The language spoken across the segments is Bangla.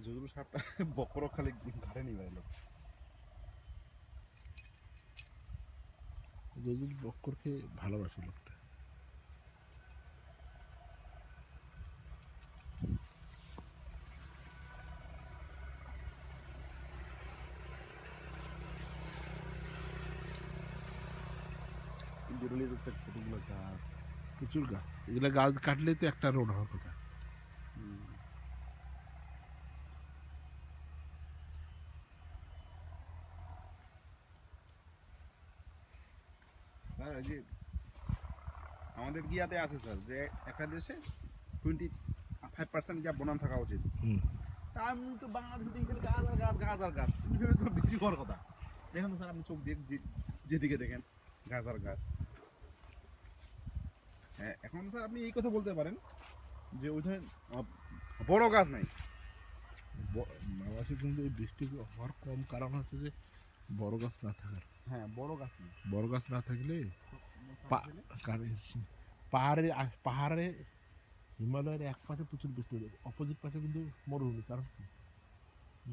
যদুর সাপটা বকর খালি ঘাড়ে নিয়ে বেরোলো। যদুর বক্করকে ভালোবাসে লোকটা। বেরোলে তো কতগুলো গাছ। প্রচুর গাছ, এগুলা গাছ কাটলে তো একটা রোড হওয়ার কথা। স্যার ওই যে আমাদের গিয়াতে আছে স্যার যে একটা দেশে 25% যা বনাম থাকা উচিত। হুম। তা আমি তো বাংলাদেশে দেখি খালি গাছ আর গাছ, গাছ আর গাছ। তুমি ভেবে তো বেশি হওয়ার কথা। দেখেন তো স্যার, আপনি চোখ দিয়ে যেদিকে দেখেন গাছ আর গাছ। হ্যাঁ, এখন স্যার আপনি এই কথা বলতে পারেন যে ওইখানে বড় গাছ নাই। বাংলাদেশে কিন্তু এই বৃষ্টি হওয়ার কম কারণ হচ্ছে যে বড় গাছ না থাকার। হ্যাঁ, বড় গাছ নেই। বড় গাছ না থাকলে পাহাড়ে পাহাড়ে হিমালয়ের এক পাশে প্রচুর বৃষ্টি হয়ে যায়, অপোজিট পাশে কিন্তু মরুভূমি। কারণ কি,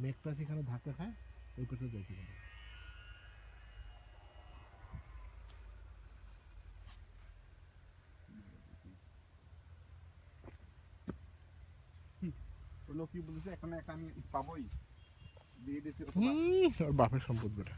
মেঘটা সেখানে ধাক্কা খায়, ওই পাশে যাইতে পারে। ওই লোক কি বলতেছে, এখানে একটা আমি পাবোই দিয়ে দিয়েছি। ওর বাপের সম্পদ বেটা।